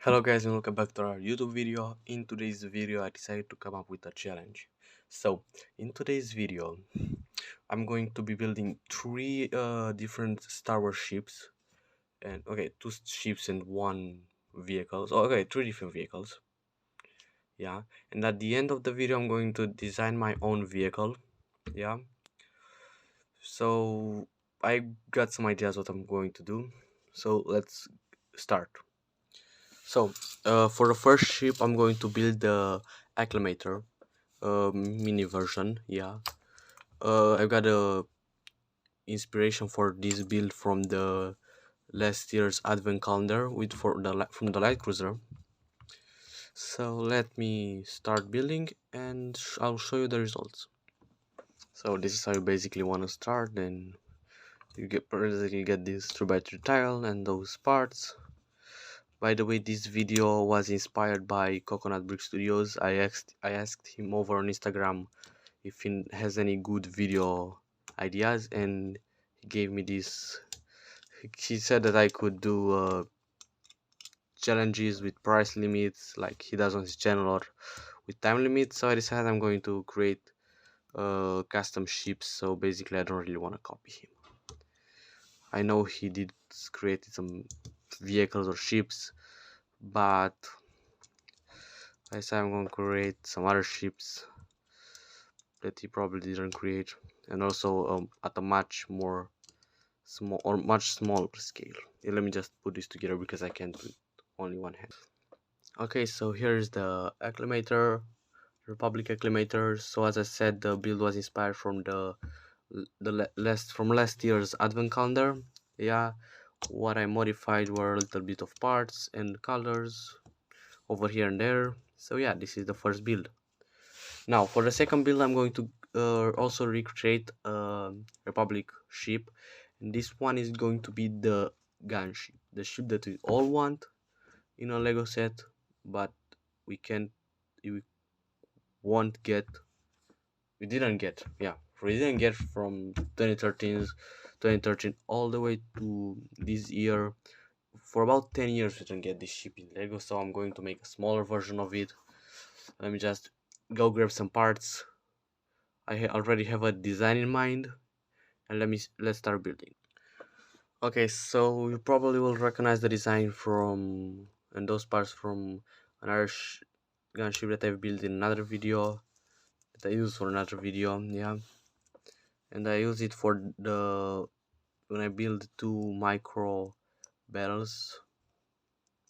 Hello guys and welcome back to our YouTube video. In today's video I decided to come up with a challenge. So in today's video I'm going to be building three different Star Wars ships, and two ships and one vehicle. So three different vehicles. Yeah, and at the end of the video I'm going to design my own vehicle. Yeah, so I got some ideas what I'm going to do. So let's start. So for the first ship I'm going to build the acclimator mini version. Yeah, I've got a inspiration for this build from the last year's advent calendar with from the light cruiser. So let me start building and I'll show you the results. So this is how you basically want to start. Then you get this 3x3 tile and those parts. By the way, this video was inspired by Coconut Brick Studios. I asked him over on Instagram if he has any good video ideas, and he gave me this. He said that I could do challenges with price limits like he does on his channel, or with time limits. So I decided I'm going to create custom ships. So basically I don't really want to copy him. I know he did create some vehicles or ships, but I said I'm going to create some other ships that he probably didn't create, and also at a much more small or much smaller scale. Yeah, let me just put this together because I can't do it only one hand. Okay, so here's the acclimator, Republic acclimator. So as I said, the build was inspired from last year's advent calendar. Yeah, what I modified were a little bit of parts and colors over here and there. So yeah, this is the first build. Now for the second build I'm going to also recreate a Republic ship, and this one is going to be the gun ship, the ship that we all want in a Lego set, but we can't we won't get we didn't get from 2013 all the way to this year. For about 10 years we didn't get this ship in Lego, so I'm going to make a smaller version of it. Let me just go grab some parts. I already have a design in mind, and let's start building. Okay, so you probably will recognize the design from and those parts from another gunship that I've built in another video, that I use for another video. Yeah, and I use it for the when I build two micro battles,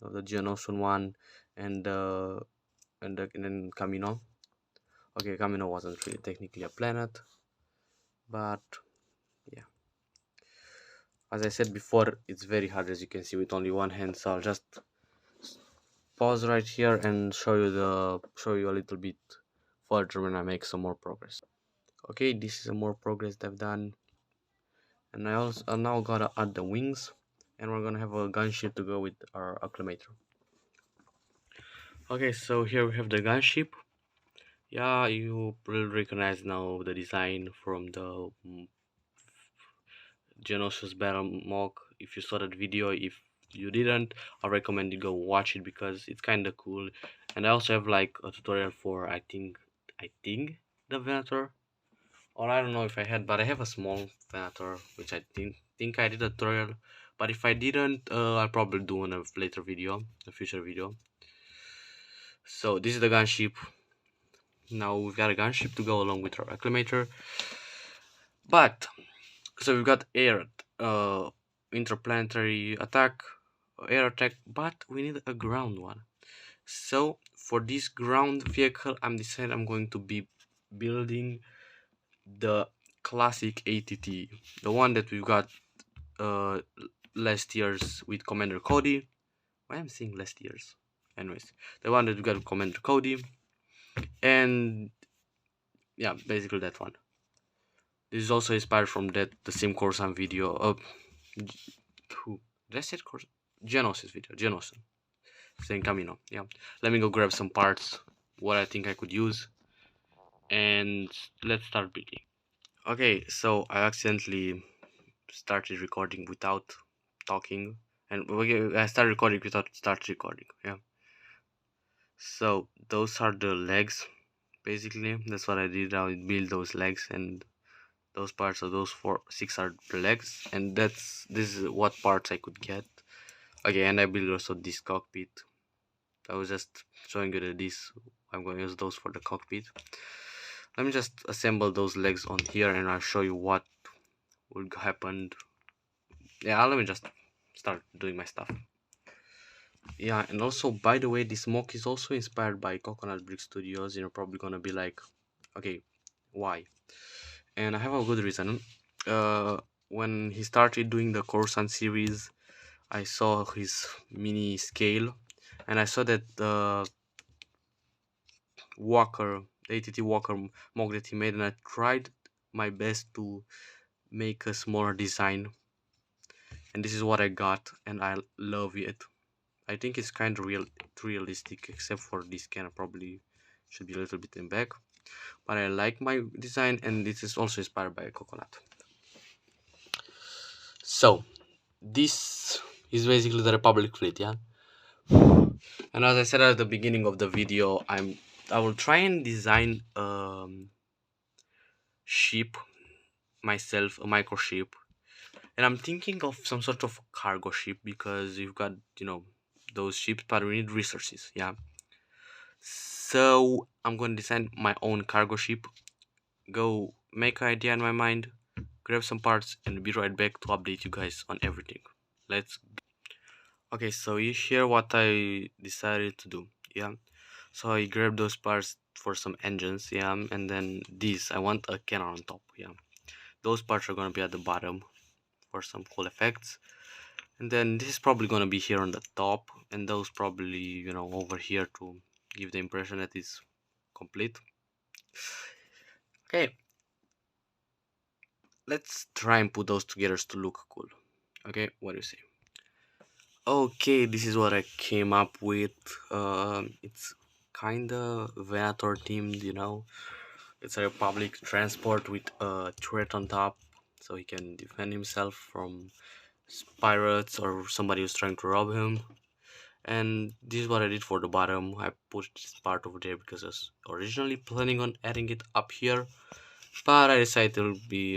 the Geonosian one and and then Camino. Okay, Camino wasn't really technically a planet, but yeah. As I said before, it's very hard, as you can see, with only one hand. So I'll just pause right here and show you a little bit further when I make some more progress. Okay, this is a more progress that I've done, and I now gotta add the wings, and we're gonna have a gunship to go with our acclimator. Okay, so here we have the gunship. Yeah, you will recognize now the design from the Geonosis battle mock. If you saw that video, if you didn't, I recommend you go watch it because it's kind of cool. And I also have like a tutorial for I think the Venator, or I don't know if I had, but I have a small Venator which I think I did a tutorial. But if I didn't, I'll probably do in a later video, a future video. So this is the gunship. Now we've got a gunship to go along with our acclimator. But so we've got interplanetary attack, air attack, but we need a ground one. So for this ground vehicle, I'm deciding I'm going to be building the classic ATT, the one that we've got uh last year's with Commander Cody. Why am I saying last year's? Anyways, the one that we got with Commander Cody, and yeah, basically that one. This is also inspired from the same Coruscant video. Who did I say Coruscant? Geonosis video. Geonosis. Saying Camino. Yeah. Let me go grab some parts. What I think I could use, and let's start building. Okay, so I accidentally started recording without talking. And I start recording without start recording. Yeah. So those are the legs. Basically, that's what I did. I build those legs, and those parts of those 6 are the legs, and this is what parts I could get. Okay, and I build also this cockpit. I was just showing you that this I'm going to use those for the cockpit. Let me just assemble those legs on here, and I'll show you what will happen. Yeah, let me just start doing my stuff. Yeah, and also, by the way, this smoke is also inspired by Coconut Brick Studios. You're probably gonna be like, okay, why? And I have a good reason. When he started doing the Coruscant series, I saw his mini scale, and I saw that the Walker, the ATT Walker mock that he made, and I tried my best to make a smaller design, and this is what I got, and I love it. I think it's kind of realistic, except for this can probably should be a little bit in back, but I like my design, and this is also inspired by Coconut. So this is basically the Republic fleet, yeah. And as I said at the beginning of the video, I will try and design ship myself, a micro ship, and I'm thinking of some sort of cargo ship because you've got those ships, but we need resources, yeah. So I'm going to design my own cargo ship, go make an idea in my mind, grab some parts, and be right back to update you guys on everything. Let's Okay, so you hear what I decided to do, yeah. So I grabbed those parts for some engines, yeah, and then these I want a cannon on top, yeah. Those parts are gonna be at the bottom for some cool effects, and then this is probably gonna be here on the top, and those probably over here to give the impression that it's complete. Okay, let's try and put those together to look cool. Okay, what do you say? Okay, this is what I came up with. It's kinda Venator themed, It's a Republic transport with a turret on top, so he can defend himself from pirates or somebody who's trying to rob him. And this is what I did for the bottom. I put this part over there because I was originally planning on adding it up here, but I decided it'll be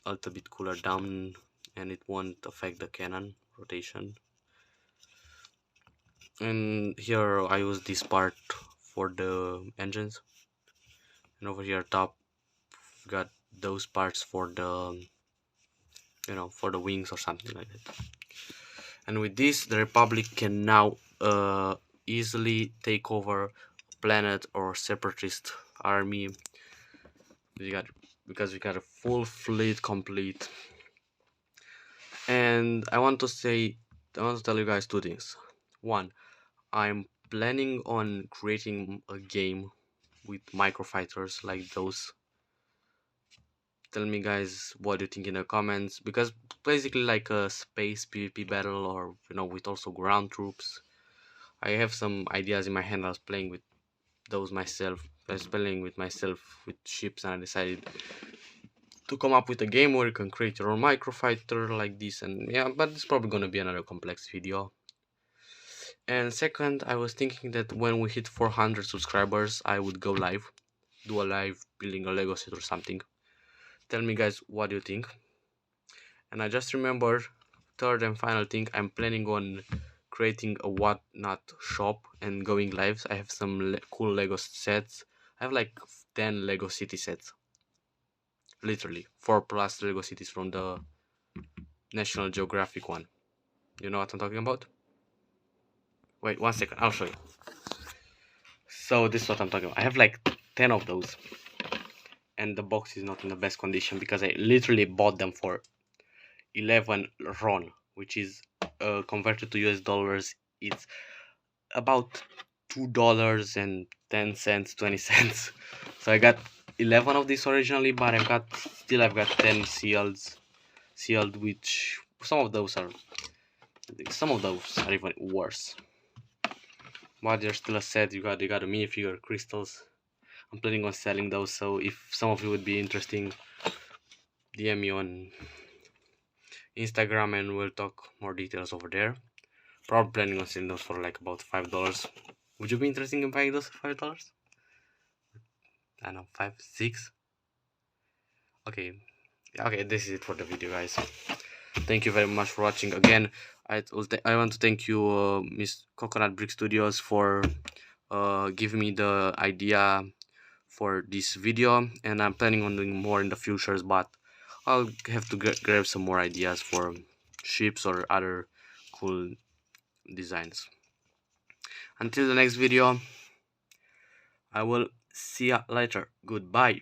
a little bit cooler down, and it won't affect the cannon rotation. And here I use this part for the engines, and over here top got those parts for the for the wings or something like that. And with this, the Republic can now easily take over planet or separatist army. Because we got a full fleet complete. And I want to tell you guys two things. One, I'm planning on creating a game with microfighters like those. Tell me guys what you think in the comments, because basically like a space PvP battle, or with also ground troops. I have some ideas in my hand. I was playing with those myself. I was playing with myself with ships, and I decided to come up with a game where you can create your own microfighter like this. And yeah, but it's probably gonna be another complex video. And second, I was thinking that when we hit 400 subscribers, I would go live, do a live building a Lego set or something. Tell me guys what do you think. And I just remembered, third and final thing, I'm planning on creating a whatnot shop and going live. I have some cool Lego sets. I have like 10 Lego city sets, literally 4 plus Lego cities from the National Geographic one. You know what I'm talking about? Wait 1 second, I'll show you. So this is what I'm talking about. I have like 10 of those, and the box is not in the best condition because I literally bought them for 11 RON, which is converted to US dollars, it's about $2.10, 20 cents. So I got 11 of these originally, but I've got 10 sealed, which some of those are even worse. But there's still a set. You got a minifigure crystals. I'm planning on selling those, so if some of you would be interesting, DM me on Instagram, and we'll talk more details over there. Probably planning on selling those for like about $5. Would you be interested in buying those for $5? I don't know, 5, 6. Okay, okay. This is it for the video, guys. Thank you very much for watching. Again, I want to thank you, Miss Coconut Brick Studios, for giving me the idea for this video, and I'm planning on doing more in the futures, but I'll have to grab some more ideas for ships or other cool designs. Until the next video, I will see you later. Goodbye.